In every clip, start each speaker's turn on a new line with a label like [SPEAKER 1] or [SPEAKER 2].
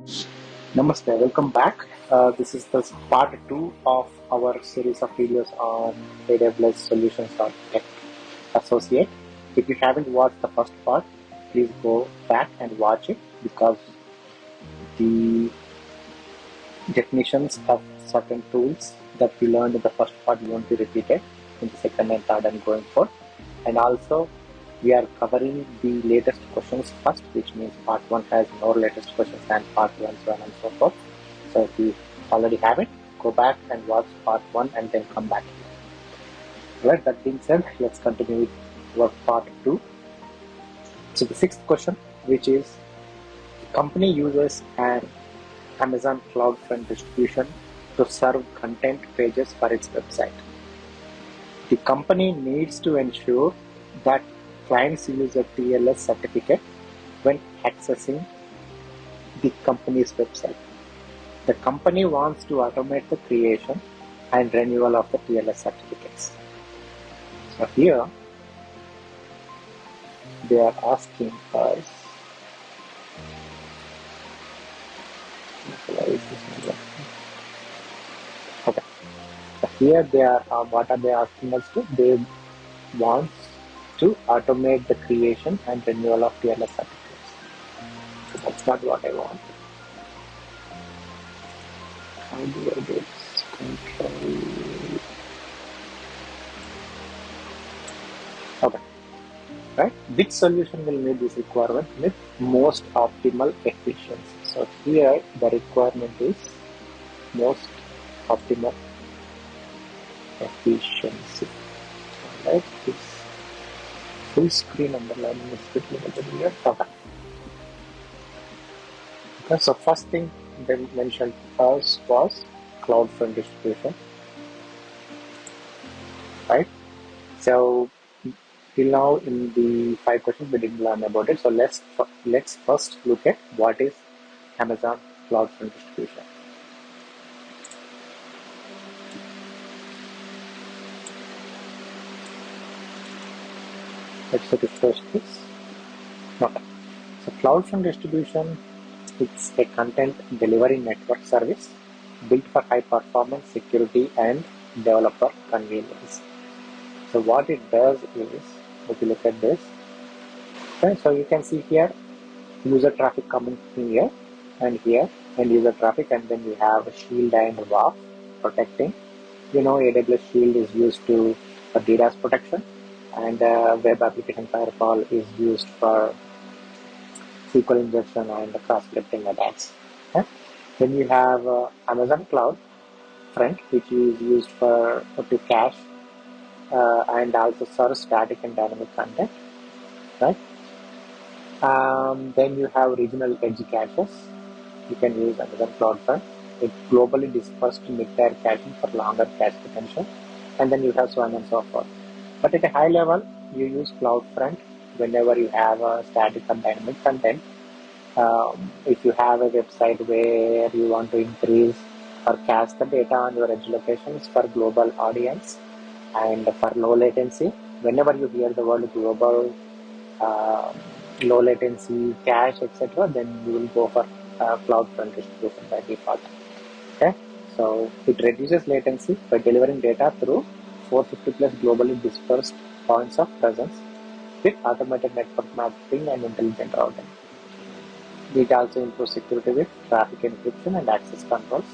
[SPEAKER 1] Namaste, welcome back. This is the part 2 of our series of videos on AWS Solutions Tech Associate. If you haven't watched the first part, please go back and watch it because the definitions of certain tools that we learned in the first part won't be repeated in the second and third and going forward. And also, we are covering the latest questions first, which means part 1 has more latest questions than part 2 and so on and so forth. So if you already have it, go back and watch part 1 and then come back here. Right, that being said, let's continue with our part 2. So the sixth question, which is, the company uses an Amazon CloudFront distribution to serve content pages for its website. The company needs to ensure that clients use a TLS certificate when accessing the company's website. The company wants to automate the creation and renewal of the TLS certificates. So here they are asking us, okay. So here they are, what are they asking us to? They want to automate the creation and renewal of TLS certificates. So that's not what I want. How do I do this? Control. Okay. Right? Which solution will meet this requirement with most optimal efficiency? So here the requirement is most optimal efficiency. Right? This full screen underline is limited here. Okay. Okay. So first thing they mentioned first was CloudFront distribution. Right? So till now in the 5 questions we didn't learn about it. So let's first look at what is Amazon CloudFront distribution. Let's refresh this. Okay. So CloudFront distribution, it's a content delivery network service built for high performance, security, and developer convenience. So what it does is, if you look at this, okay, so you can see here user traffic coming here and here, and user traffic, and then we have Shield and WAF protecting. You know, AWS Shield is used for DDoS protection, and web application firewall is used for SQL injection and cross-scripting attacks. Okay? Then you have Amazon CloudFront, which is used to cache and also serve static and dynamic content. Right? Then you have regional edge caches. You can use Amazon CloudFront. It globally dispersed mid-tier caching for longer cache retention, and then you have so on and so forth. But at a high level, you use CloudFront whenever you have a static or dynamic content. If you have a website where you want to increase or cache the data on your edge locations for global audience and for low latency, whenever you hear the word global, low latency, cache, etc., then you will go for CloudFront distribution by default. Okay, so it reduces latency by delivering data through 450 plus globally dispersed points of presence with automated network mapping and intelligent routing. It also improves security with traffic encryption and access controls.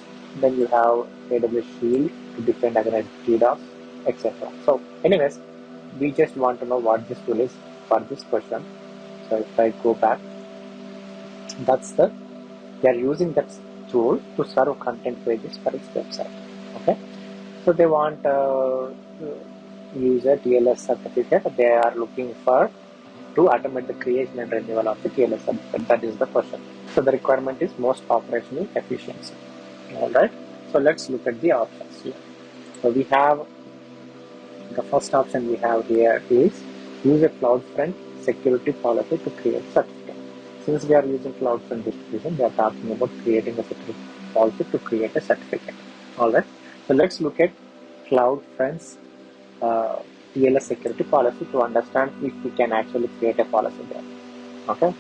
[SPEAKER 1] Then you have AWS Shield to defend against DDoS, etc. So anyways, we just want to know what this tool is for this question. So if I go back, they are using that tool to serve content pages for its website. Okay, so they want use a TLS certificate. They are looking for to automate the creation and renewal of the TLS certificate. That is the question. So the requirement is most operational efficiency. All right. So let's look at the options here. So we have the first option we have here is use a CloudFront security policy to create certificate. Since we are using CloudFront distribution, they are talking about creating a security policy to create a certificate. All right. So let's look at CloudFront's TLS security policy to understand if we can actually create a policy there. Okay.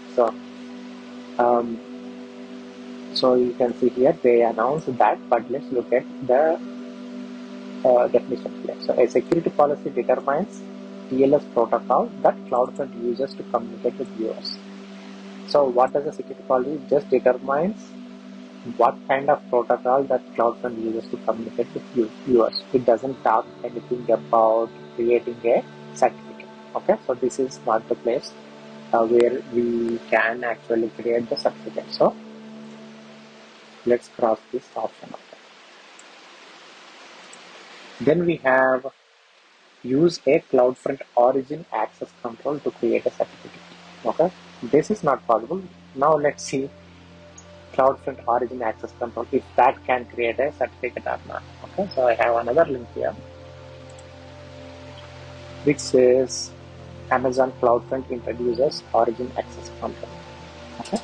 [SPEAKER 1] So you can see here they announced that, but let's look at the definition here. So a security policy determines TLS protocol that CloudFront uses to communicate with viewers. So what does the security policy? Just determines what kind of protocol that CloudFront uses to communicate with viewers. It doesn't talk anything about creating a certificate. Okay, so this is not the place where we can actually create the certificate. So let's cross this option. Then we have use a CloudFront origin access control to create a certificate. Okay, this is not possible. Now let's see CloudFront origin access control if that can create a certificate or not. Okay, so I have another link here which says Amazon CloudFront introduces origin access control. Okay,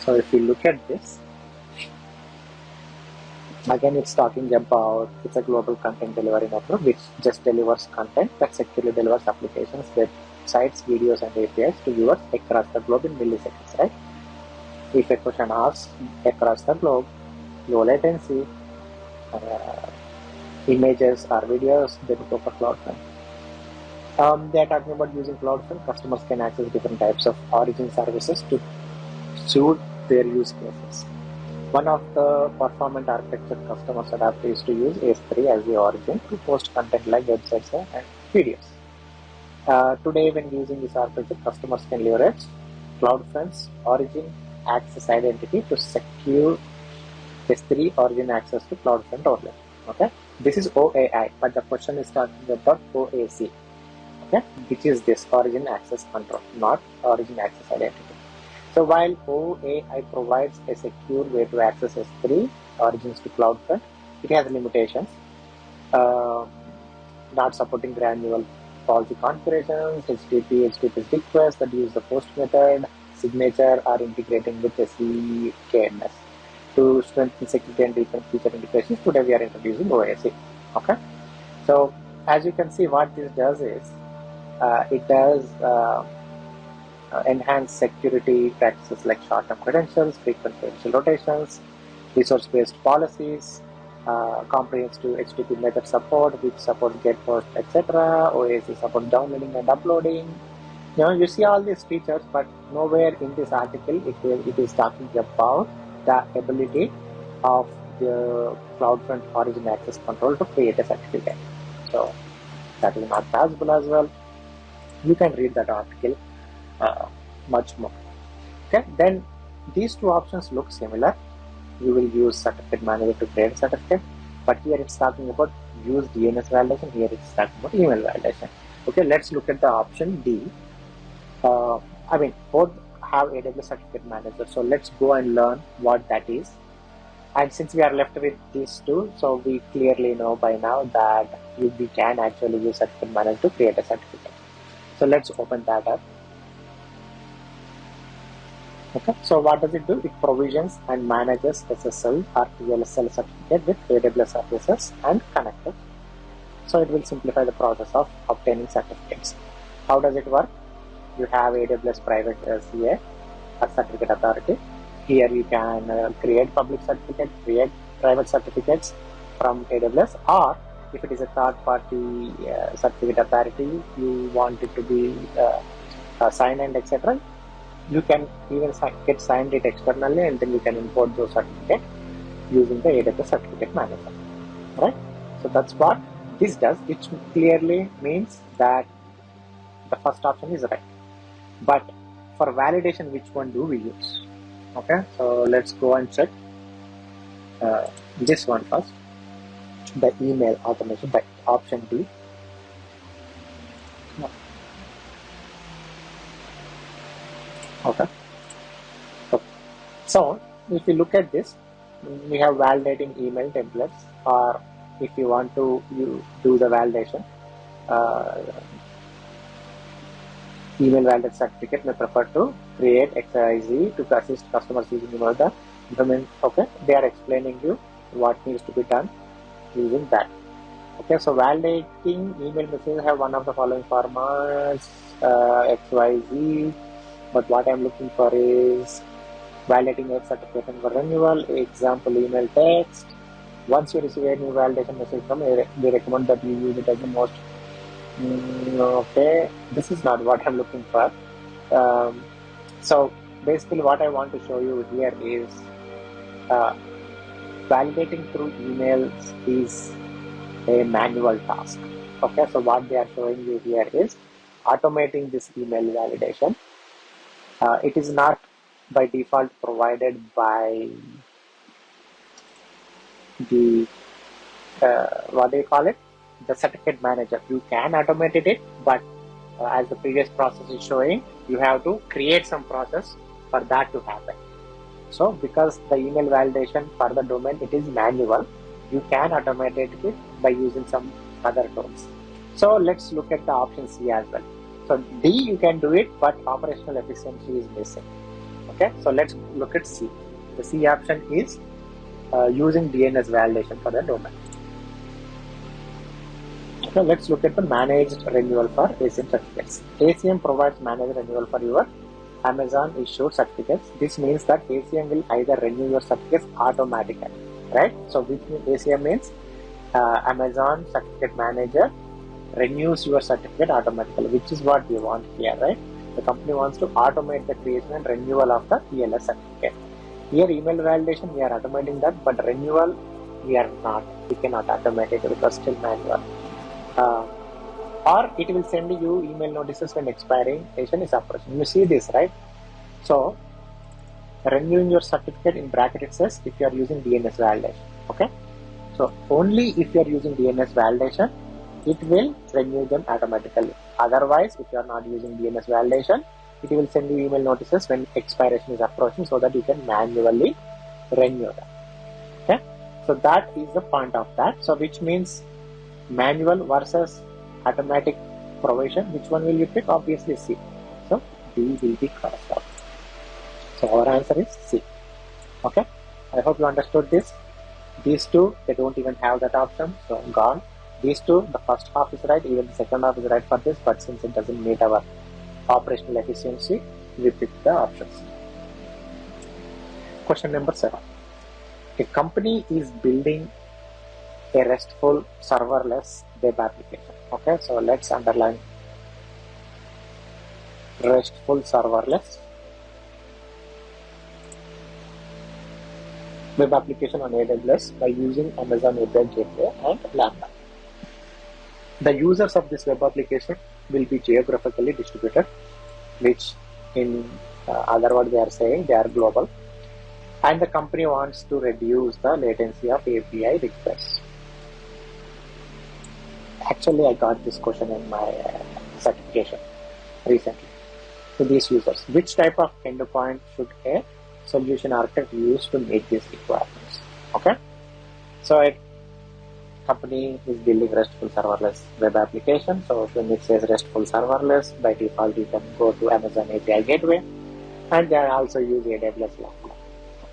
[SPEAKER 1] so if you look at this, again it's talking about it's a global content delivery network which just delivers content that securely delivers applications, websites, videos and APIs to viewers across the globe in milliseconds, right? If a question asks across the globe, low latency, images or videos, then go for CloudFront. They are talking about using CloudFront. Customers can access different types of origin services to suit their use cases. One of the performant architecture customers adapt is to use S3 as the origin to post content like websites and videos. Today, when using this architecture, customers can leverage CloudFront's origin access identity to secure S3 origin access to CloudFront only. Okay, this is OAI, but the question is talking about OAC. Okay, which is this origin access control, not origin access identity. So while OAI provides a secure way to access S3 origins to CloudFront, it has limitations, not supporting granular policy configurations, HTTP requests that use the post method, signature, or integrating with SEKMS. To strengthen security and deepen feature integrations, today we are introducing OAC. Okay, so as you can see, what this does is it does enhance security practices like short-term credentials, frequent credential rotations, resource-based policies, comprehensive HTTP method support, which supports get, post, etc. OAC supports downloading and uploading. You see all these features, but nowhere in this article it is talking about the ability of the CloudFront origin access control to create a certificate. So that is not possible as well. You can read that article much more. Okay, then these two options look similar. You will use certificate manager to create a certificate, but here it's talking about use DNS validation. Here it's talking about email validation. Okay, let's look at the option D. Both have AWS certificate manager, so let's go and learn what that is. And since we are left with these two, so we clearly know by now that we can actually use certificate manager to create a certificate. So let's open that up. Okay, so what does it do? It provisions and manages SSL or TLSL certificate with AWS services and connected. So it will simplify the process of obtaining certificates. How does it work? You have AWS private CA, a certificate authority. Here you can create public certificate, create private certificates from AWS, or if it is a third-party certificate authority, you want it to be signed and etc. You can even get signed it externally, and then you can import those certificates using the AWS certificate manager. Right? So that's what this does. It clearly means that the first option is right. But for validation, which one do we use? Okay, so let's go and check this one first. The email automation, the option D. Okay. So if you look at this, we have validating email templates, or if you want to do the validation, email validate certificate may prefer to create XYZ to assist customers using the domain. Okay, they are explaining you what needs to be done using that. Okay, so validating email messages have one of the following formats, XYZ, but what I'm looking for is Validating a certification for renewal, example email text. Once you receive a new validation message from, they recommend that you use it as the most. Okay, this is not what I'm looking for. So basically what I want to show you here is validating through emails is a manual task. Okay, so what they are showing you here is automating this email validation. It is not by default provided by the what do you call it, the certificate manager. You can automate it, but as the previous process is showing, you have to create some process for that to happen. So because the email validation for the domain, it is manual, you can automate it by using some other tools. So let's look at the option C as well. So D, you can do it, but operational efficiency is missing. Okay, so let's look at C. The C option is using DNS validation for the domain. Okay, let's look at the managed renewal for ACM certificates. ACM provides managed renewal for your Amazon issued certificates. This means that ACM will either renew your certificates automatically, right? So which ACM means Amazon Certificate Manager renews your certificate automatically, which is what we want here, right? The company wants to automate the creation and renewal of the ELS certificate. Here email validation, we are automating that, but renewal, we are not. We cannot automate it because still manual. Or it will send you email notices when expiration is approaching. You see this, right? So renewing your certificate, in bracket it says if you are using DNS validation. Okay, so only if you are using DNS validation, it will renew them automatically. Otherwise, if you are not using DNS validation, it will send you email notices when expiration is approaching, so that you can manually renew them. Okay, so that is the point of that. So which means manual versus automatic provision, which one will you pick? Obviously C. So D will be crossed out. So our answer is C. Okay, I hope you understood this. These two, they don't even have that option, so gone. These two, the first half is right, even the second half is right for this, but since it doesn't meet our operational efficiency, we pick the options. Question number 7. A company is building a RESTful serverless web application. Okay, so let's underline RESTful serverless web application on AWS by using Amazon API Gateway and Lambda. The users of this web application will be geographically distributed, which in other words they are saying they are global, and the company wants to reduce the latency of API requests. Actually, I got this question in my certification recently. To these users, which type of endpoint should a solution architect use to meet these requirements? Okay, so a company is building RESTful serverless web application. So when it says RESTful serverless, by default you can go to Amazon API Gateway, and they also use AWS Lambda.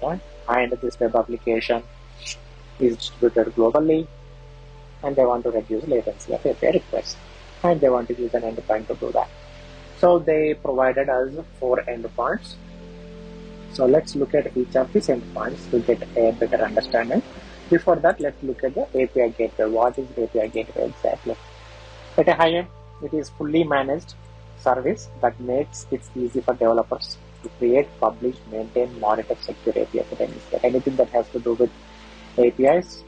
[SPEAKER 1] Okay, and this web application is distributed globally, and they want to reduce latency of API requests, and they want to use an endpoint to do that. So they provided us 4 endpoints. So let's look at each of these endpoints to get a better understanding. Before that, let's look at the API Gateway. What is API Gateway exactly? At a high end, it is fully managed service that makes it easy for developers to create, publish, maintain, monitor, secure APIs. Anything that has to do with APIs,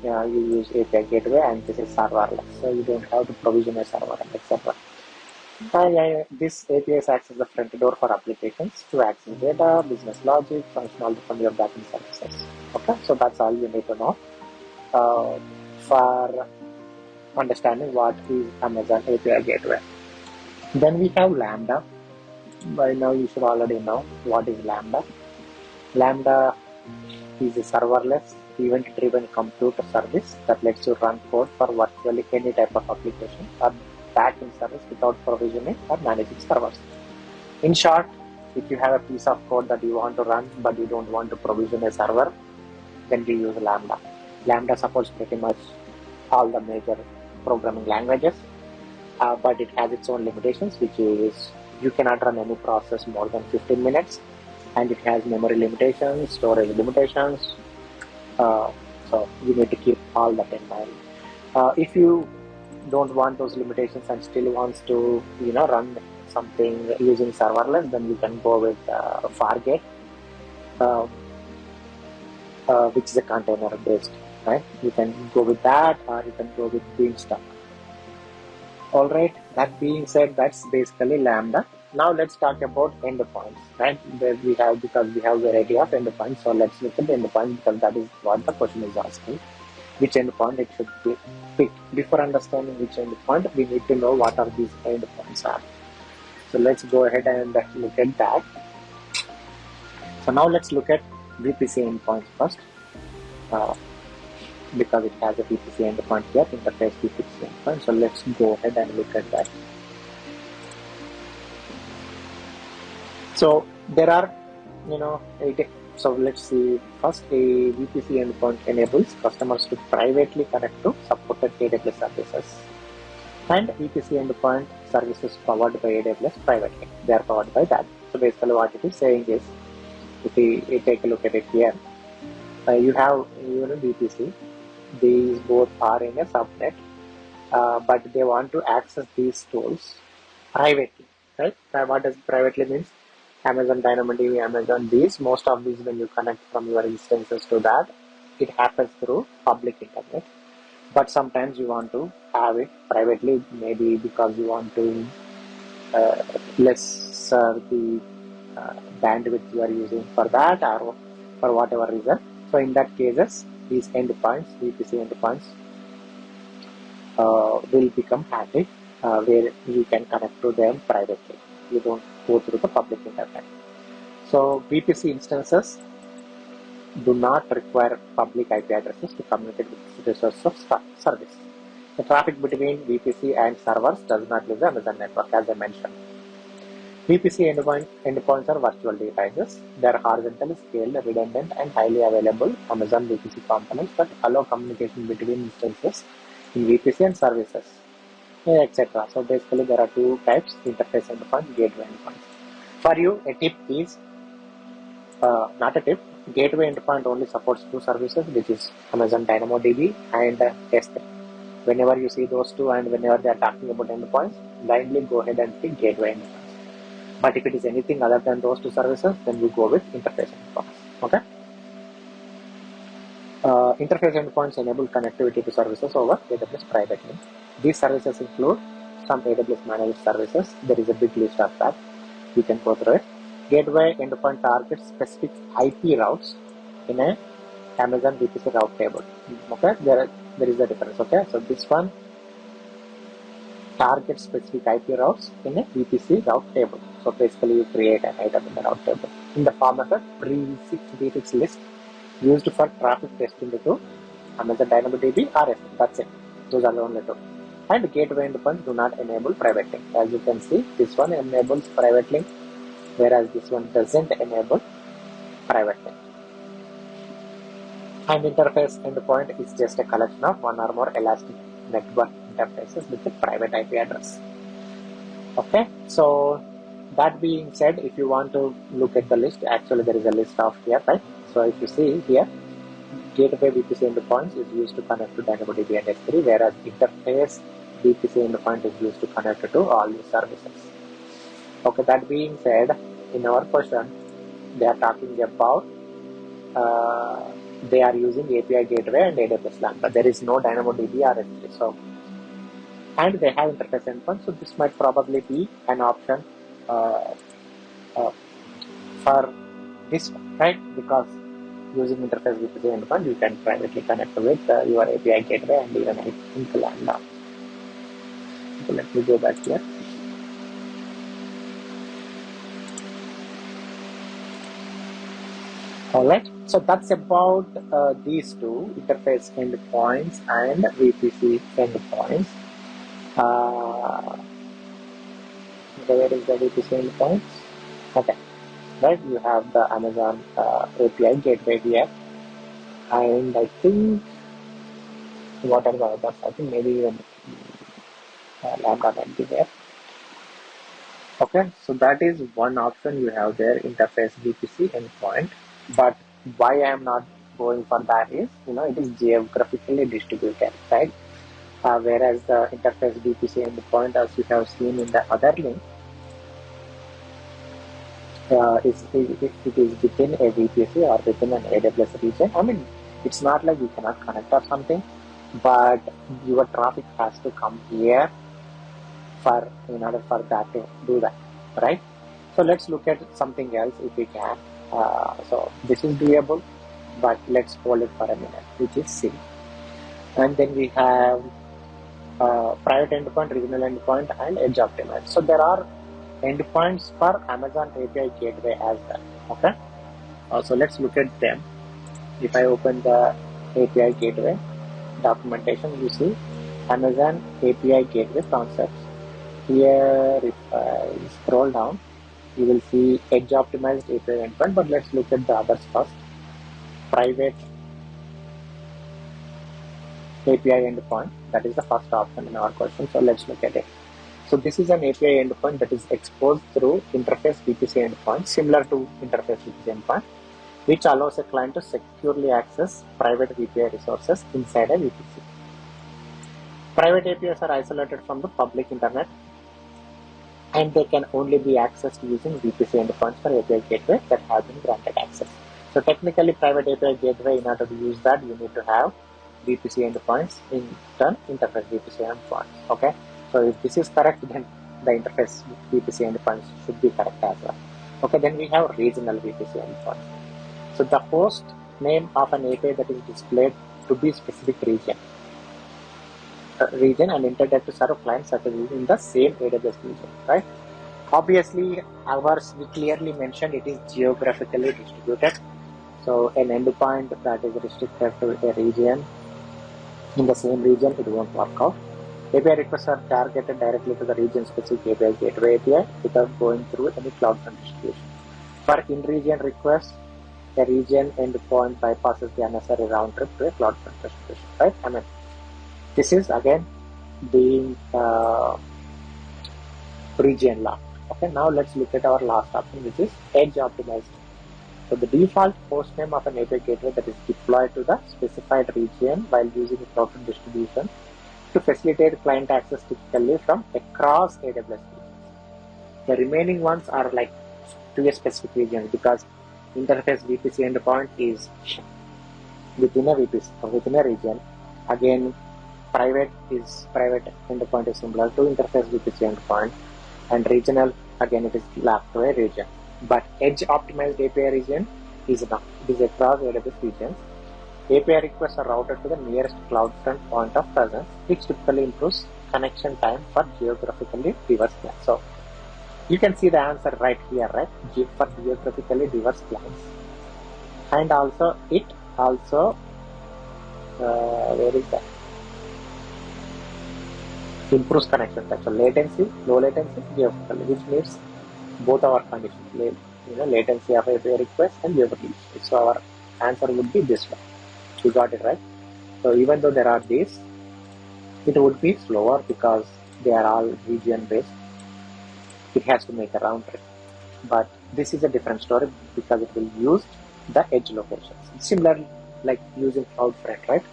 [SPEAKER 1] you use API Gateway, and this is serverless, so you don't have to provision a server, etc. This APIs acts as the front door for applications to access data, business logic, functionality from your backend services. Okay, so that's all you need to know for understanding what is Amazon API Gateway. Then we have Lambda. By now you should already know what is Lambda. Lambda is a serverless event-driven computer service that lets you run code for virtually any type of application or backend service without provisioning or managing servers. In short, if you have a piece of code that you want to run but you don't want to provision a server, then we use Lambda. Lambda supports pretty much all the major programming languages, but it has its own limitations, which is you cannot run any process more than 15 minutes, and it has memory limitations, storage limitations. So you need to keep all that in mind. If you don't want those limitations and still wants to run something using serverless, then you can go with Fargate, um, which is a container based, right? You can go with that, or you can go with Beanstalk. All right, that being said, that's basically Lambda. Now let's talk about endpoints, right? Because we have variety of endpoints, so let's look at the endpoints because that is what the question is asking. Which endpoint it should be picked. Before understanding which endpoint, we need to know what are these endpoints are. So let's go ahead and look at that. So now let's look at VPC endpoints first, because it has a VPC endpoint here, interface VPC endpoint. So let's go ahead and look at that. So there are, so let's see. First, a VPC endpoint enables customers to privately connect to supported AWS services, and VPC endpoint services powered by AWS privately. They are powered by that. So basically, what it is saying is, if we take a look at it here, you have VPC. These both are in a subnet, but they want to access these tools privately, right? What does privately means? Amazon DynamoDB, Amazon these, most of these when you connect from your instances to that, it happens through public internet. But sometimes you want to have it privately, maybe because you want to lesser the bandwidth you are using for that, or for whatever reason. So in that cases, these endpoints, VPC endpoints, will become handy, where you can connect to them privately. You don't go through the public internet. So VPC instances do not require public IP addresses to communicate with the source of service. The traffic between VPC and servers does not use the Amazon network, as I mentioned. VPC endpoints are virtual devices. They are horizontally scaled, redundant, and highly available Amazon VPC components that allow communication between instances in VPC and services, etc. So basically, there are two types: interface endpoints, gateway endpoints. For you, a tip is not a tip. Gateway endpoint only supports two services, which is Amazon DynamoDB and S3. Whenever you see those two and whenever they are talking about endpoints, blindly go ahead and pick gateway endpoints. But if it is anything other than those two services, then you go with interface endpoints. Okay. Interface endpoints enable connectivity to services over AWS privately. These services include some AWS managed services. There is a big list of that. You can go through it. Gateway endpoint targets specific IP routes in a Amazon VPC route table. Okay, there is a difference. Okay, so this one targets specific IP routes in a VPC route table. So basically, you create an item in the route table in the form of a prefix list used for traffic testing to Amazon DynamoDB or S3. That's it. Those are the only two. And gateway endpoints do not enable private link. As you can see, this one enables private link, whereas this one doesn't enable private link. And interface endpoint is just a collection of one or more elastic network interfaces with a private IP address. Okay, so that being said, if you want to look at the list, actually there is a list of here, right? So if you see here, gateway VPC endpoints is used to connect to DynamoDB and S3, whereas interface VPC endpoint is used to connect to all these services. Okay, that being said, in our question, they are talking about they are using API gateway and AWS Lambda. There is no DynamoDB or S3. So, and they have interface endpoints. So this might probably be an option for this one, right? Because using interface VPC endpoint, you can privately connect with your API gateway and even I think Lambda. So let me go back here. Alright, so that's about these two, interface endpoints and VPC endpoints. Where is the VPC endpoints? Okay, right, you have the Amazon API gateway here, and I think what are the others? I think maybe even Lambda might be there. Okay, so that is one option you have there, interface VPC endpoint. But why I am not going for that is, it is geographically distributed, right? Whereas the interface VPC endpoint, as you have seen in the other link, it is within a VPC or within an AWS region. I mean, it's not like you cannot connect or something, but your traffic has to come here in order for that to do that, right? So let's look at something else if we can. So this is doable, but let's hold it for a minute, which is C. And then we have private endpoint, regional endpoint, and edge optimized. So there are endpoints for Amazon API gateway as well. Okay. So let's look at them. If I open the API gateway documentation, you see Amazon API gateway concepts. Here, if I scroll down, you will see edge optimized API endpoint, but let's look at the others first. Private API endpoint, that is the first option in our question. So let's look at it. So this is an API endpoint that is exposed through interface VPC endpoint, similar to interface VPC endpoint, which allows a client to securely access private VPI resources inside a VPC. Private APIs are isolated from the public internet, and they can only be accessed using VPC endpoints for API gateway that have been granted access. So technically, private API gateway, in order to use that, you need to have VPC endpoints, in turn interface VPC endpoints. Okay, so if this is correct, then the interface VPC endpoints should be correct as well. Okay, then we have regional VPC endpoints. So the host name of an API that is displayed to be specific region and intended to serve clients such as in the same AWS region, right? Obviously, ours, we clearly mentioned it is geographically distributed. So an endpoint that is restricted to a region, in the same region, it won't work out. API requests are targeted directly to the region-specific API gateway API without going through any CloudFront distribution. For in-region requests, a region endpoint bypasses the unnecessary round trip to a CloudFront distribution, right? I mean, this is again being region locked. Okay, now let's look at our last option, which is edge optimized. So the default host name of an API gateway that is deployed to the specified region while using a CloudFront distribution to facilitate client access typically from across AWS regions. The remaining ones are like to a specific region, because interface VPC endpoint is within a VPC or within a region. Again, private endpoint is similar to interface VPC endpoint, and regional, again, it is locked to a region. But edge optimized API region is not. It is across AWS regions. API requests are routed to the nearest CloudFront point of presence, which typically improves connection time for geographically diverse clients. So you can see the answer right here, right? For geographically diverse clients. And also it also, where is that? Improves connection time. So latency, low latency, geographically, which means both our conditions, latency of API request and geography. So our answer would be this one. You got it right. So even though there are these, it would be slower because they are all region based. It has to make a round trip. But this is a different story because it will use the edge locations. It's similar like using CloudFront, right?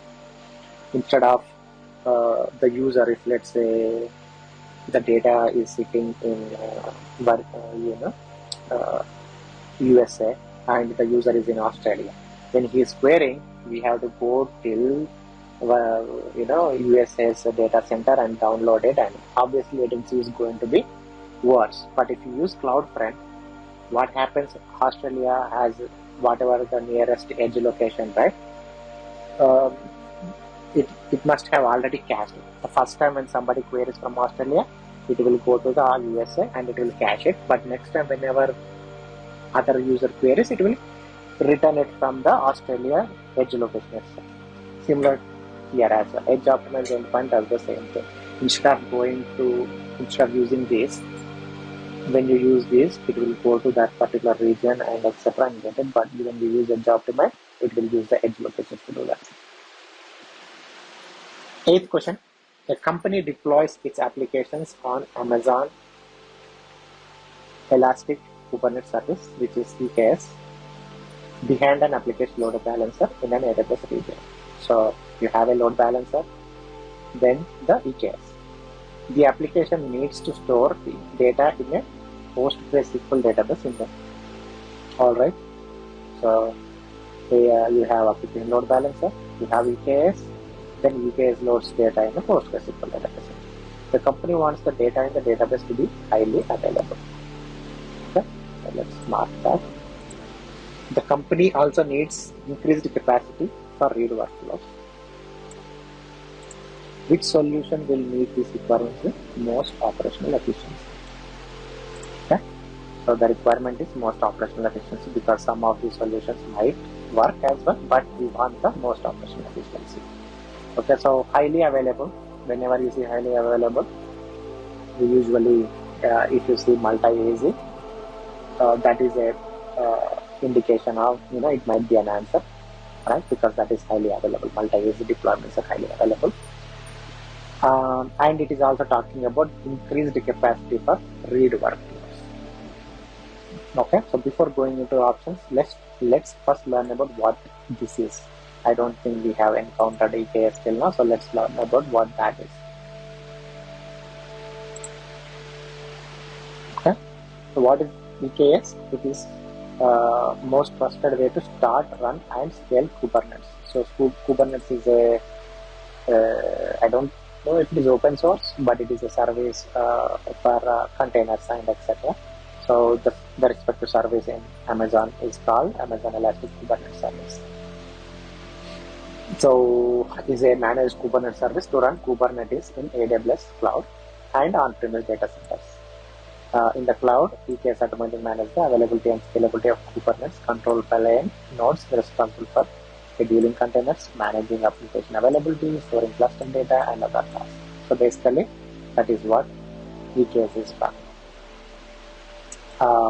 [SPEAKER 1] Instead of the user, if let's say the data is sitting in USA and the user is in Australia, when he is querying, we have to go till USA's data center and download it, and obviously latency is going to be worse. But if you use CloudFront, what happens? Australia has whatever the nearest edge location, right? It must have already cached it. The first time when somebody queries from Australia, it will go to the USA and it will cache it. But next time, whenever other user queries, it will return it from the Australia edge location itself. Similar here as well. Edge optimized endpoint does the same thing. Instead of using this, when you use this, it will go to that particular region and etc. and get it. But when you use edge optimized, it will use the edge location to do that. 8th question. A company deploys its applications on Amazon Elastic Kubernetes Service, which is EKS, behind an application load balancer in an AWS region. So you have a load balancer, then the EKS. The application needs to store the data in a PostgreSQL database in them. All right. So here you have application load balancer, you have EKS, then EKS loads data in a PostgreSQL database. The company wants the data in the database to be highly available. Okay, so let's mark that. The company also needs increased capacity for read workflows. Which solution will meet these requirements with most operational efficiency? Okay, so the requirement is most operational efficiency because some of these solutions might work as well, but we want the most operational efficiency. Okay, so highly available. Whenever you see highly available, we usually, if you see multi-AZ, that is a indication of, it might be an answer, right? Because that is highly available. Multi-AZ deployments are highly available. And it is also talking about increased capacity for read workflows. Okay, so before going into options, let's first learn about what this is. I don't think we have encountered EKS till now, so let's learn about what that is. Okay, so what is EKS? It is most trusted way to start, run, and scale Kubernetes. So Kubernetes is I don't know if it is open source, but it is a service for containers and etc. So the respective service in Amazon is called Amazon Elastic Kubernetes Service. So it is a managed Kubernetes service to run Kubernetes in AWS cloud and on-premise data centers. In the cloud, EKS automatically manages the availability and scalability of Kubernetes, controlled by layer nodes responsible for scheduling containers, managing application availability, storing cluster data, and other tasks. So basically, that is what EKS is for.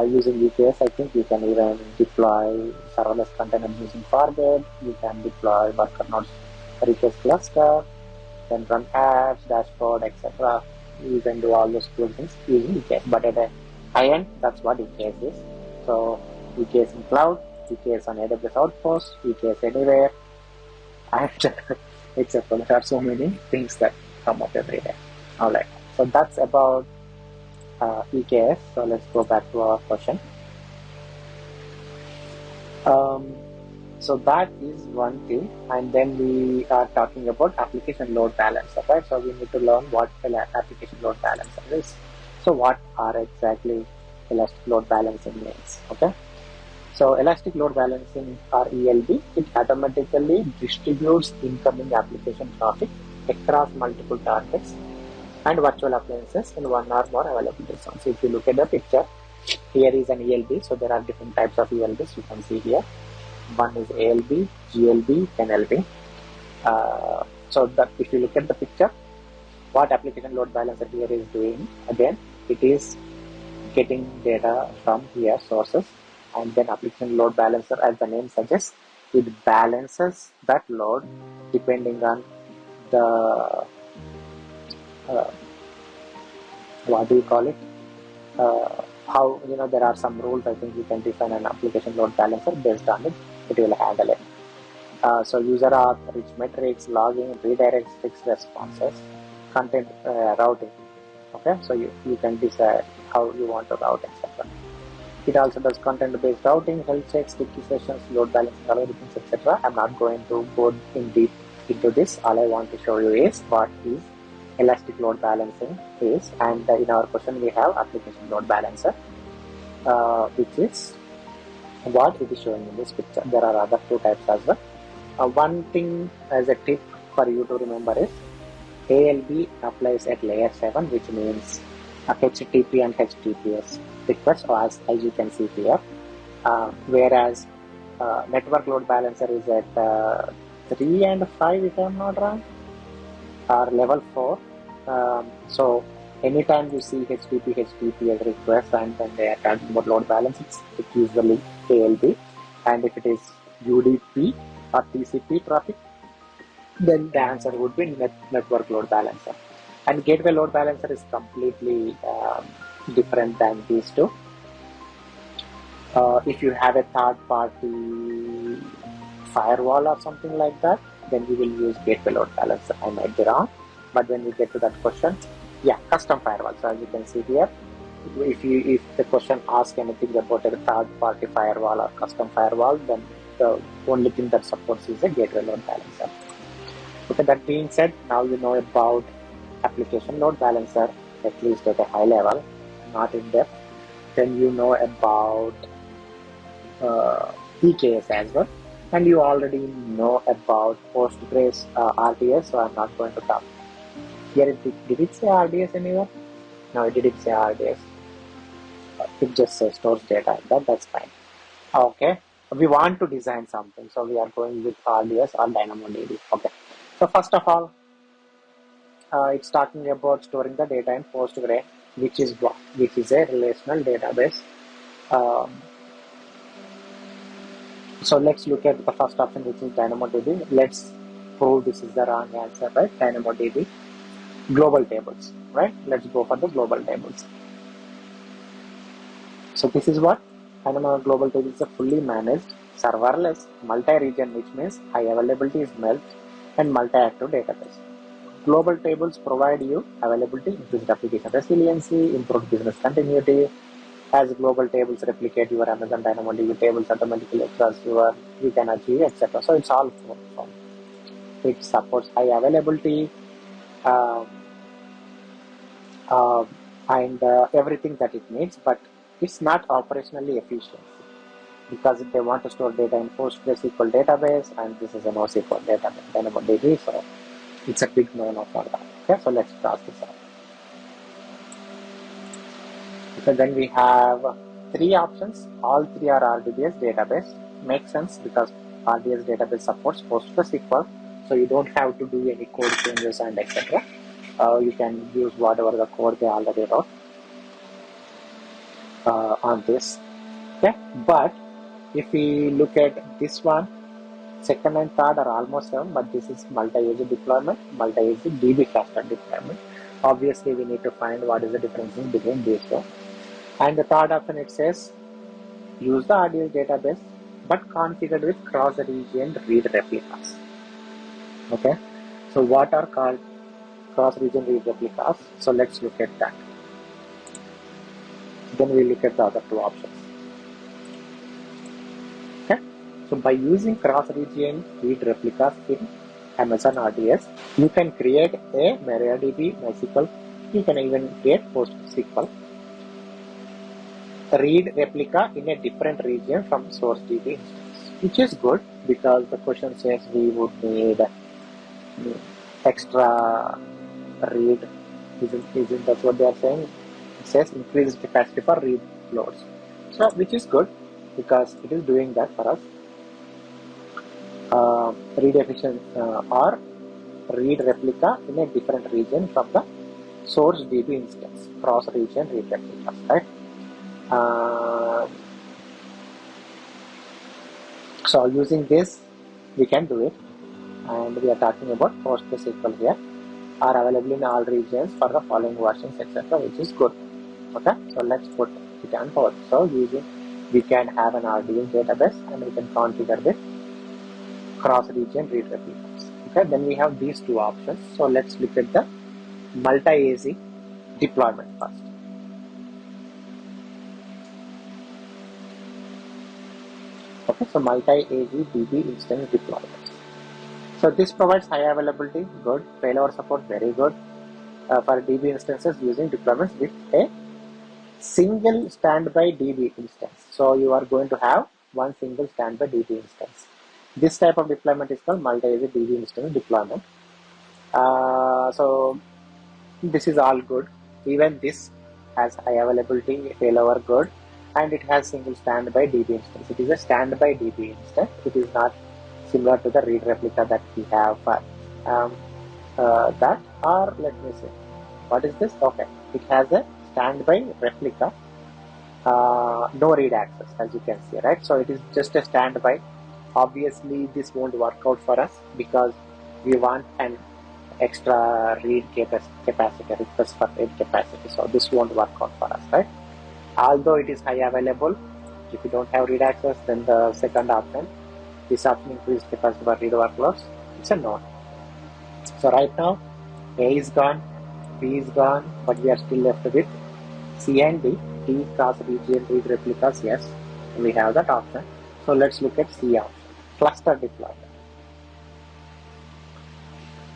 [SPEAKER 1] Using EKS, I think you can even deploy serverless containers using Farbed. You can deploy worker nodes for EKS cluster, then run apps, dashboard, etc. You can do all those cool things using EKS. But at a high end, that's what EKS is. So EKS in cloud, EKS on AWS Outpost, EKS anywhere, and except for there are so many things that come up every day. Alright, so that's about EKS. So let's go back to our question. So that is one thing, and then we are talking about application load balancer, right? So we need to learn what application load balancer is. So what are exactly elastic load balancing means? Okay. So elastic load balancing, or ELB, it automatically distributes incoming application traffic across multiple targets and virtual appliances in one or more availability zones. So if you look at the picture, here is an ELB. So there are different types of ELBs you can see here. One is ALB, GLB, and LB. So if you look at the picture, what application load balancer here is doing, again, it is getting data from here sources, and then application load balancer, as the name suggests, it balances that load depending on the what do you call it? How, there are some rules. I think you can define an application load balancer based on it. It will handle it. So user auth, rich metrics, logging, redirects, fixed responses, content routing. Okay, so you can decide how you want to route, etc. It also does content-based routing, health checks, sticky sessions, load balancing algorithms, etc. I'm not going to go in deep into this. All I want to show you is what is elastic load balancing is, and in our question we have application load balancer, which is what it is showing in this picture. There are other two types as well. One thing as a tip for you to remember is ALB applies at layer 7, which means HTTP and HTTPS requests, as you can see here, whereas network load balancer is at 3 and 5, if I'm not wrong, or level 4. So anytime you see HTTPS requests and then they are talking about load balance, it's usually ALB, and if it is UDP or TCP traffic, then the answer would be network load balancer. And gateway load balancer is completely different than these two. If you have a third-party firewall or something like that, then you will use gateway load balancer. I might be wrong, but when we get to that question, yeah, custom firewall. So as you can see here, if the question asks anything about a third-party firewall or custom firewall, then the only thing that supports is a gateway load balancer. Okay, that being said, now you know about application load balancer, at least at a high level, not in depth. Then you know about EKS as well, and you already know about Postgres RDS, so I'm not going to talk. Here, did it say RDS anywhere? No, it didn't say RDS. It just says stores data. That's fine. Okay, we want to design something, so we are going with RDS or DynamoDB. Okay, so first of all, it's talking about storing the data in Postgres, which is a relational database. So let's look at the first option, which is DynamoDB. Let's prove this is the wrong answer, right? DynamoDB global tables, right? Let's go for the global tables. So this is what Dynamo global tables is a fully managed serverless multi-region, which means high availability is melt and multi-active database. Global tables provide you availability, increased application resiliency, improved business continuity, as global tables replicate your Amazon DynamoDB tables automatically across you can achieve, etc. So it's all from it supports high availability and everything that it needs, but it's not operationally efficient because they want to store data in PostgreSQL database, and this is a NoSQL database, DynamoDB, so it's a big no-no for that. Okay, so let's cross this out. So then we have three options. All three are RDBS database. Makes sense because RDS database supports PostgreSQL, so you don't have to do any code changes and etc. You can use whatever the code they already wrote on this. Okay, but if we look at this one, second and third are almost same, but this is multi-agent deployment, multi-agent DB cluster deployment. Obviously, we need to find what is the difference between these two. And the third option, it says use the RDS database but configured with cross-region read replicas. Okay, so what are called cross-region read replicas? So let's look at that. Then we look at the other two options. Okay, so by using cross-region read replicas in Amazon RDS, you can create a MariaDB, MySQL. You can even create PostgreSQL read replica in a different region from source DB instance, which is good because the question says we would need extra read. Isn't that what they are saying? It says increased capacity for read loads, so which is good because it is doing that for us. Read efficient or read replica in a different region from the source DB instance, cross region read replicas, right? So using this we can do it, and we are talking about PostgreSQL here are available in all regions for the following versions, etc., which is good. Okay, so let's put it on hold. So we can have an RDS database and we can configure with cross-region read replicas. Okay, then we have these two options. So let's look at the multi-AZ deployment first. Okay, so multi-AZ DB instance deployment. So this provides high availability, good, failover support, very good for DB instances using deployments with a single standby DB instance. So you are going to have one single standby DB instance. This type of deployment is called multi-AZ DB instance deployment. So this is all good. Even this has high availability, failover good, and it has single standby DB instance. It is a standby DB instance. It is not similar to the read replica that we have for that, or let me see, what is this? Okay, it has a standby replica, no read access, as you can see, right? So it is just a standby. Obviously this won't work out for us because we want an extra read capacity, request for read capacity, so this won't work out for us, right? Although it is high available, If you don't have read access, then the second option, this option increased capacity for read workloads, it's a no. So right now, A is gone, B is gone, but we are still left with C and D. D class region read replicas, yes, we have that option. So let's look at C option, cluster deployment.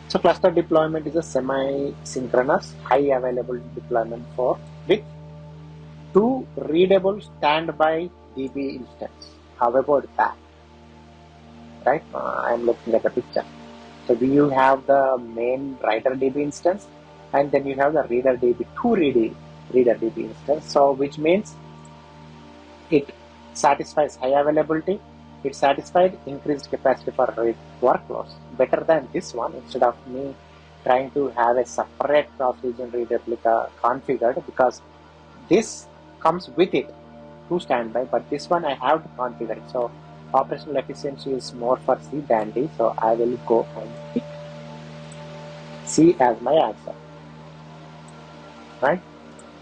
[SPEAKER 1] So cluster deployment is a semi-synchronous, high available deployment for with 2 readable standby DB instance. How about that? Right? I am looking at the picture. So you have the main writer DB instance, and then you have the reader DB, 2 reader DB instance. So which means it satisfies high availability. It satisfied increased capacity for read workloads. Better than this one, instead of me trying to have a separate cross-region read replica configured, because this comes with it, 2 standby, but this one I have to configure it. So operational efficiency is more for C than D, so I will go and pick C as my answer. Right?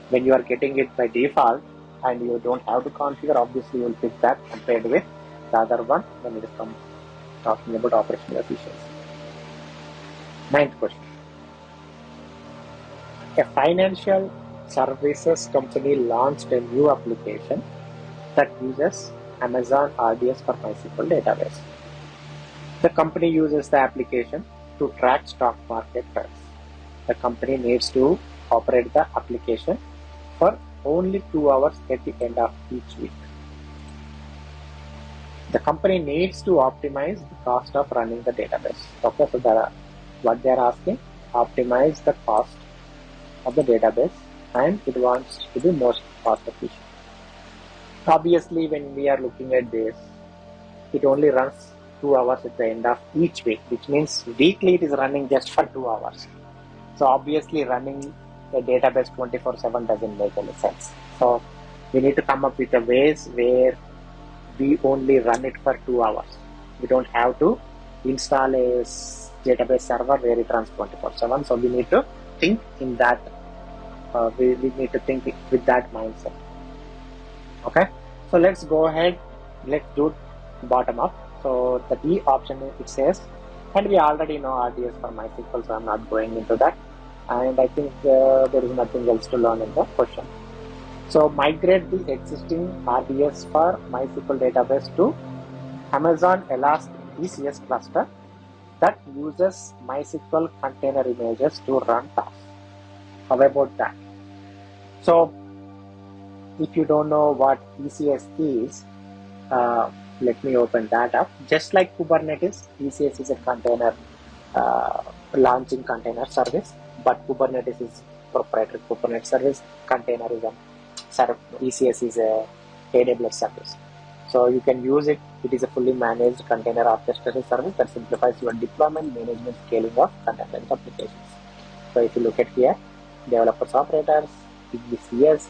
[SPEAKER 1] When you are getting it by default and you don't have to configure, obviously you will pick that compared with the other one when it is talking about operational efficiency. 9th question. A financial services company launched a new application that uses Amazon RDS for MySQL database. The company uses the application to track stock market trends. The company needs to operate the application for only 2 hours at the end of each week. The company needs to optimize the cost of running the database. Okay, so what they are asking, optimize the cost of the database, and it wants to be most cost efficient. Obviously, when we are looking at this, it only runs 2 hours at the end of each week, which means weekly it is running just for 2 hours. So obviously running a database 24/7 doesn't make any sense. So we need to come up with a ways where we only run it for 2 hours. We don't have to install a database server where it runs 24/7. So we need to think in that, we need to think with that mindset. Okay, so let's go ahead, let's do bottom up. So the D option, it says, and we already know RDS for MySQL, so I'm not going into that. And I think there is nothing else to learn in the question. So migrate the existing RDS for MySQL database to Amazon Elastic ECS cluster that uses MySQL container images to run tasks. How about that? So if you don't know what ECS is, let me open that up. Just like Kubernetes, ECS is a container launching container service, but Kubernetes is proprietary Kubernetes service. Container is ECS is a AWS service. So you can use it. It is a fully managed container orchestration service that simplifies your deployment, management, scaling of container applications. So if you look at here, developers, operators, ECS,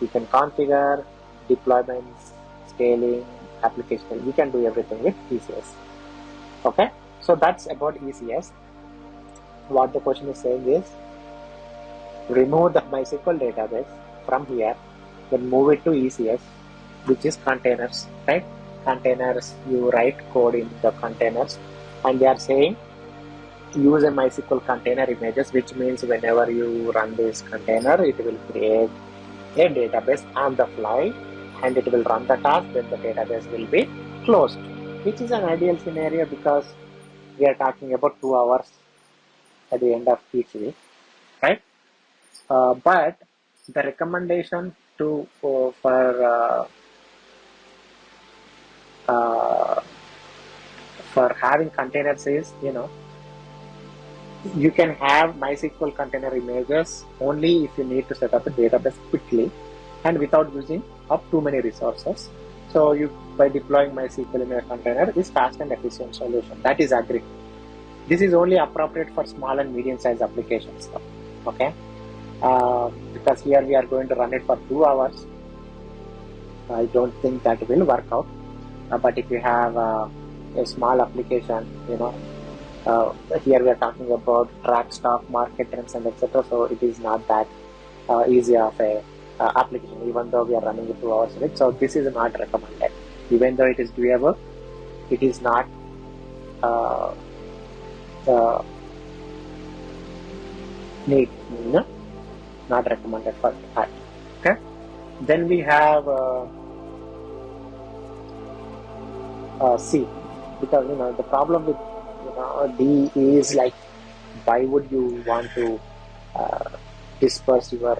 [SPEAKER 1] you can configure deployments, scaling, application. You can do everything with ECS. Okay, so that's about ECS. What the question is saying is, remove the MySQL database from here, then move it to ECS, which is containers, right? Containers, you write code in the containers, and they are saying use a MySQL container images, which means whenever you run this container, it will create a database on the fly, and it will run the task, then the database will be closed, which is an ideal scenario because we are talking about 2 hours at the end of each week, right? But the recommendation for having containers is, you can have MySQL container images only if you need to set up a database quickly and without using up too many resources. So by deploying MySQL in a container is fast and efficient solution. That is agreed. This is only appropriate for small and medium-sized applications, okay? Because here we are going to run it for 2 hours. I don't think that will work out. But if you have a small application, here we are talking about track stock market trends and etc. So it is not that easy of a application, even though we are running it 2 hours a week. So this is not recommended. Even though it is doable, it is not need, not recommended for that. Okay. Then we have C, because the problem with D is like, why would you want to disperse your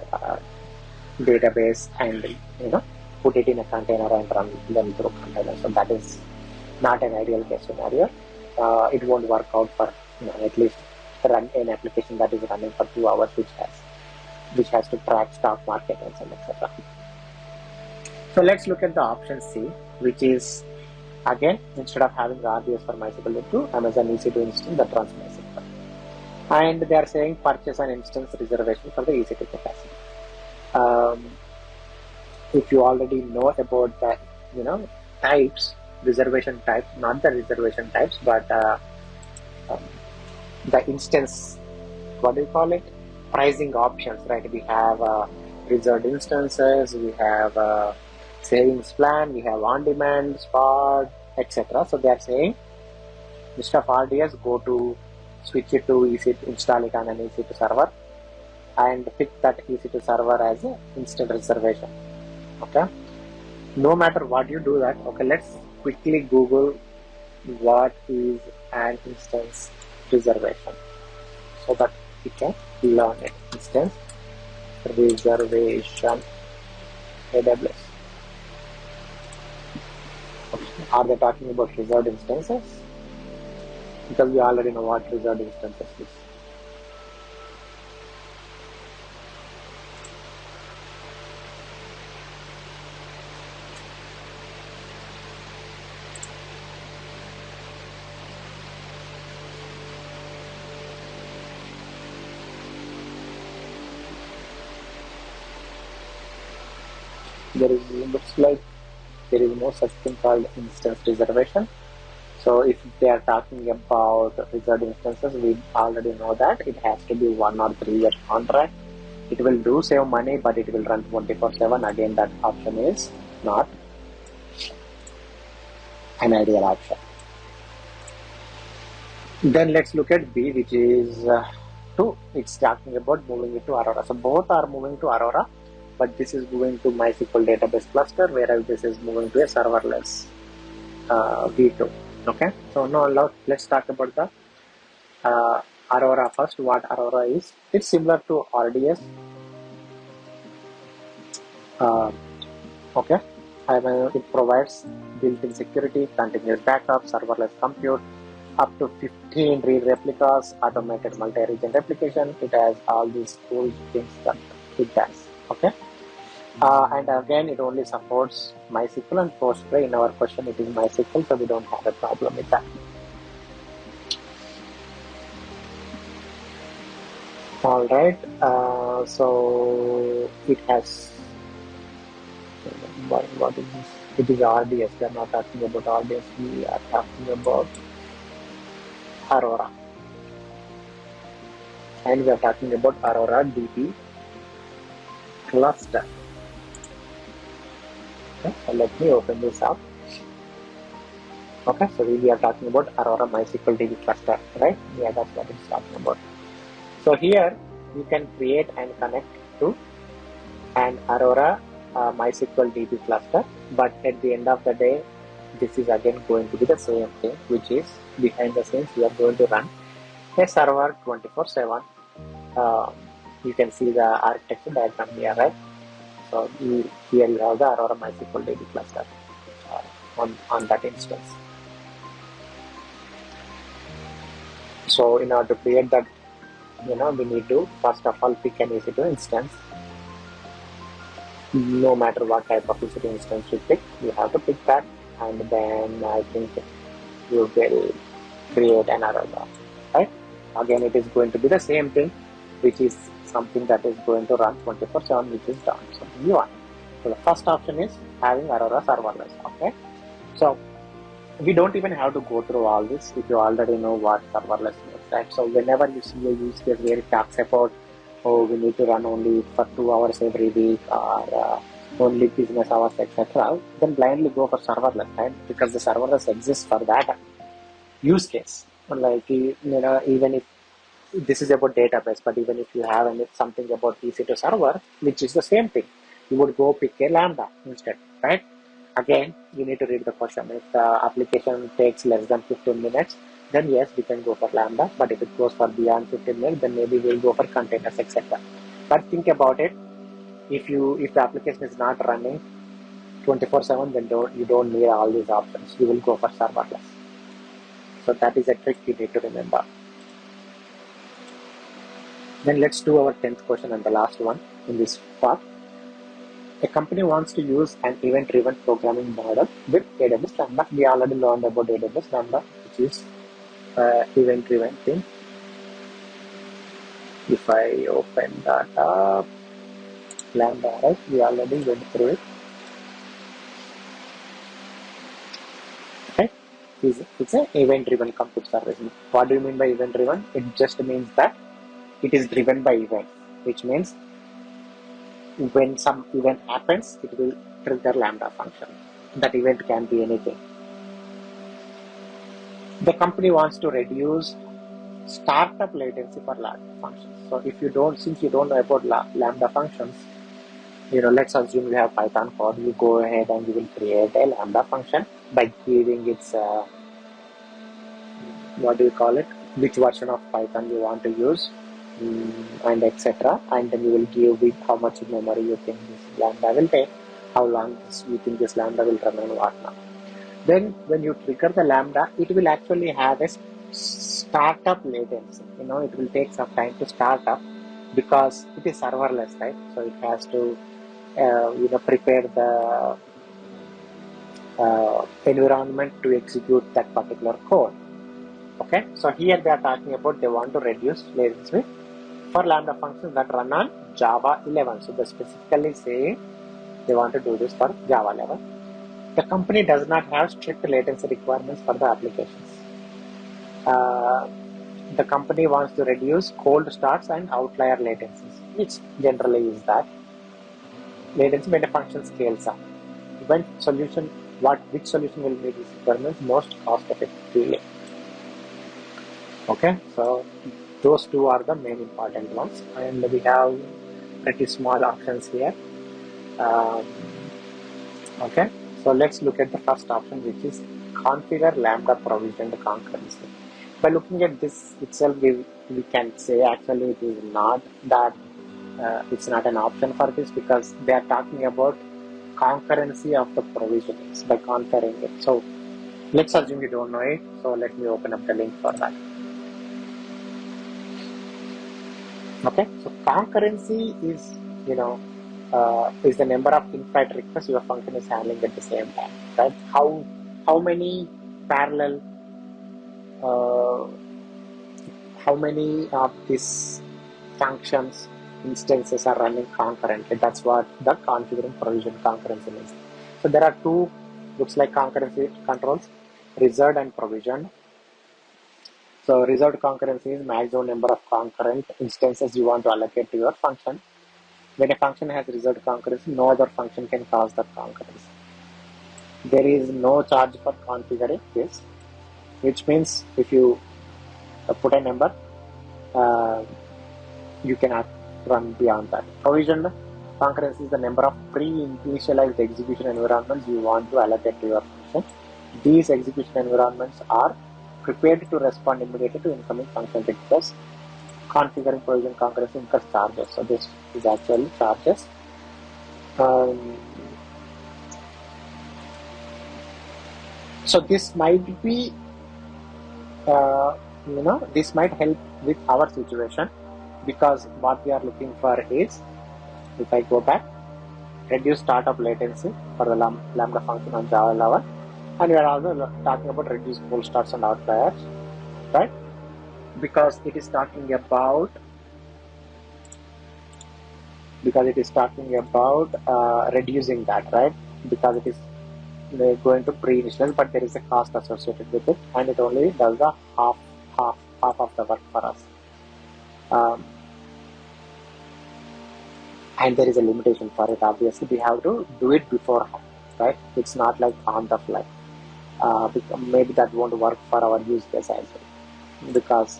[SPEAKER 1] database and put it in a container and run them through container? So that is not an ideal case scenario. It won't work out for at least run an application that is running for 2 hours, which has to track stock market and some etc. So let's look at the option C, which is again, instead of having RDS for MySQL to Amazon EC2 instance that runs MySQL, and they are saying purchase an instance reservation for the EC2 capacity. If you already know about the types, reservation types, not the reservation types, but the instance, what do you call it, pricing options, right? We have reserved instances, we have savings plan, we have on demand, spot, etc. So they are saying instead of RDS, go to switch it to EC2, install it on an EC2 server and pick that EC2 server as an instant reservation. Okay, no matter what you do that. Okay, let's quickly Google what is an instance reservation so that we can learn it. Instance reservation, AWS. Are they talking about reserved instances? Because we already know what reserved instances is. Looks like there is no such thing called instance reservation. So if they are talking about reserved instances, we already know that it has to be 1 or 3 year contract. It will do save money, but it will run 24/7. Again, that option is not an ideal option. Then let's look at B, which is 2. It's talking about moving it to Aurora. So both are moving to Aurora, but this is moving to MySQL database cluster, whereas this is moving to a serverless V2. Okay, so now let's talk about the Aurora first. What Aurora is? It's similar to RDS. Okay, it provides built-in security, continuous backup, serverless compute, up to 15 read replicas, automated multi-region replication. It has all these cool things that it does. Okay, and again, it only supports MySQL and Postgre. In our question, it is MySQL, so we don't have a problem with that. All right, so it has what is this? It is RDS. We are not talking about RDS. We are talking about Aurora, and we are talking about Aurora DB cluster. Okay, so let me open this up. Okay, so we are talking about Aurora MySQL DB cluster, right? Yeah, that's what it's talking about. So here you can create and connect to an Aurora MySQL DB cluster, but at the end of the day, this is again going to be the same thing, which is behind the scenes we are going to run a server 24/7. You can see the architecture diagram here, right? So here you have the Aurora MySQL DB cluster on that instance. So in order to create that, we need to first of all pick an EC2 instance. No matter what type of EC2 instance you pick, you have to pick that, and then I think you will create an Aurora, right? Again, it is going to be the same thing, which is something that is going to run 24/7, which is done. So you want. So the first option is having Aurora serverless. Okay, so we don't even have to go through all this if you already know what serverless means, right? So whenever you see a use case where it talks about oh, we need to run only for 2 hours every week, or only business hours, etc., then blindly go for serverless, right? Because the serverless exists for that use case. Like, even if this is about database, but even if you have something about EC2 server, which is the same thing, you would go pick a Lambda instead, right? Again, you need to read the question. If the application takes less than 15 minutes, then yes, we can go for Lambda. But if it goes for beyond 15 minutes, then maybe we'll go for containers, etc. But think about it. If the application is not running 24/7, then you don't need all these options. You will go for serverless. So that is a trick you need to remember. Then let's do our 10th question and the last one in this part. A company wants to use an event-driven programming model with AWS Lambda. We already learned about AWS Lambda, which is event-driven thing. If I open that up, Lambda, right? We already went through it. Okay, it's an event-driven compute service. What do you mean by event-driven? It just means that it is driven by events, which means when some event happens, it will trigger Lambda function. That event can be anything. The company wants to reduce startup latency for Lambda functions. So since you don't know about Lambda functions, let's assume you have Python code. You go ahead and you will create a Lambda function by giving its which version of Python you want to use, and etc. And then you will give it how much memory you think this Lambda will take, how long you think this Lambda will run, and whatnot. Then when you trigger the Lambda, it will actually have a startup latency. It will take some time to start up because it is serverless, right? So it has to prepare the environment to execute that particular code. Okay, so here they are talking about they want to reduce latency for Lambda functions that run on Java 11. So they specifically say they want to do this for Java 11. The company does not have strict latency requirements for the applications. The company wants to reduce cold starts and outlier latencies, which generally is that latency when a function scales up. Which solution will meet these requirements most cost effectively? Okay, so those two are the main important ones, and we have pretty small options here. Okay, so let's look at the first option, which is configure Lambda provisioned concurrency. By looking at this itself, we can say actually it is not that it's not an option for this, because they are talking about concurrency of the provisionings by configuring it. So let's assume you don't know it. So let me open up the link for that. Okay, so concurrency is is the number of in-flight requests your function is handling at the same time, right? How many parallel how many of these functions instances are running concurrently? That's what the configuring provision concurrency means. So there are two looks like concurrency controls: reserved and provisioned. So reserved concurrency is maximum number of concurrent instances you want to allocate to your function. When a function has reserved concurrency, no other function can cause that concurrency. There is no charge for configuring this, which means if you put a number, you cannot run beyond that. Provisioned concurrency is the number of pre-initialized execution environments you want to allocate to your function. These execution environments are prepared to respond immediately to incoming function requests. Configuring provision concurrency incurs charges. So this is actually charges. So this might be, this might help with our situation, because what we are looking for is, if I go back, reduce startup latency for the Lambda function on Java 11, and we are also talking about reduce cold starts and outliers, right? Because it is talking about reducing that, right? Because it is going to pre-initialize, but there is a cost associated with it, and it only does the half of the work for us. and there is a limitation for it. Obviously, we have to do it beforehand, right? It's not like on the fly. Maybe that won't work for our use case as well, because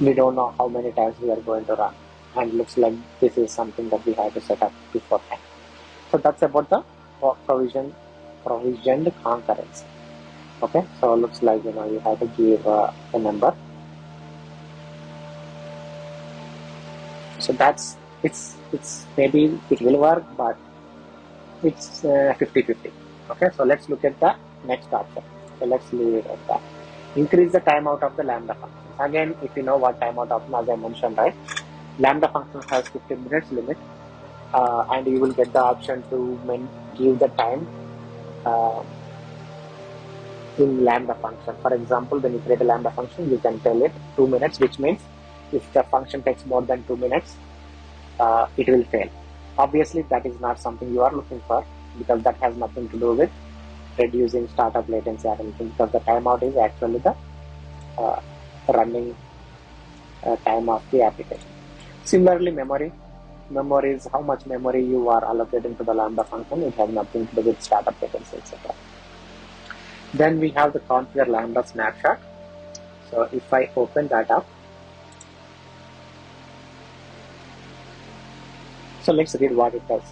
[SPEAKER 1] we don't know how many times we are going to run, and looks like this is something that we have to set up beforehand. So that's about the provisioned concurrency. Okay, so it looks like you have to give a number. So that's it's maybe it will work, but it's 50-50. Okay, so let's look at the next option. So let's leave it at that. Increase the timeout of the lambda functions. Again, if you know what timeout option, as I mentioned, right? Lambda function has 15 minutes limit, and you will get the option to give the time in lambda function. For example, when you create a lambda function, you can tell it 2 minutes, which means if the function takes more than 2 minutes, it will fail. Obviously, that is not something you are looking for, because that has nothing to do with reducing startup latency or anything, because the timeout is actually the running time of the application. Similarly, memory is how much memory you are allocating to the lambda function. It has nothing to do with startup latency, etc. Then we have the configure lambda snapshot. So if I open that up, so let's read what it does.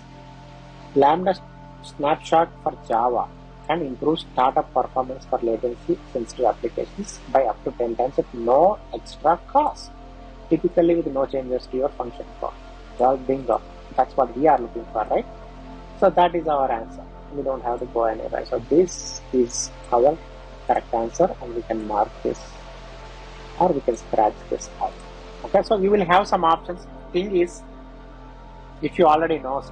[SPEAKER 1] Lambda snapshot for Java can improve startup performance for latency sensitive applications by up to 10 times at no extra cost, typically with no changes to your function call. Well, bingo, that's what we are looking for, right? So that is our answer. We don't have to go anywhere. So this is our correct answer, and we can mark this, or we can scratch this out. Okay, so we will have some options. Thing is, if you already know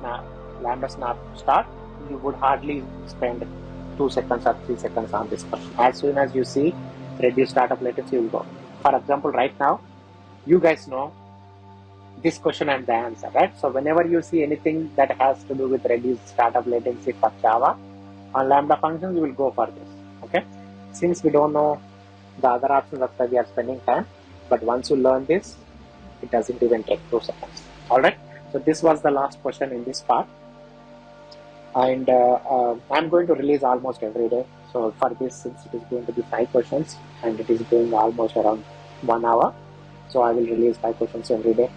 [SPEAKER 1] lambda snap start, you would hardly spend 2 seconds or 3 seconds on this question. As soon as you see reduce startup latency, you will go. For example, right now, you guys know this question and the answer, right? So whenever you see anything that has to do with reduced startup latency for Java on lambda functions, you will go for this. Okay, since we don't know the other options, that's why we are spending time. But once you learn this, it doesn't even take 2 seconds. All right, so this was the last question in this part, and I'm going to release almost every day. So for this, since it is going to be 5 questions and it is going almost around 1 hour, so I will release 5 questions every day.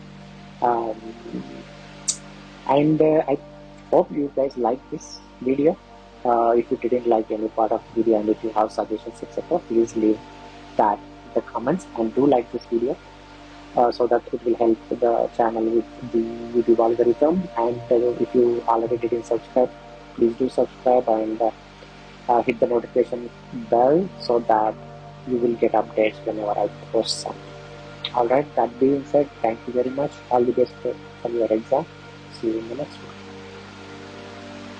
[SPEAKER 1] And I hope you guys like this video. If you didn't like any part of the video, and if you have suggestions, etc., please leave that in the comments, and do like this video, so that it will help the channel with the YouTube algorithm. And if you already didn't subscribe, please do subscribe, and hit the notification bell, so that you will get updates whenever I post something. Alright, that being said, thank you very much. All the best for your exam. See you in the next one.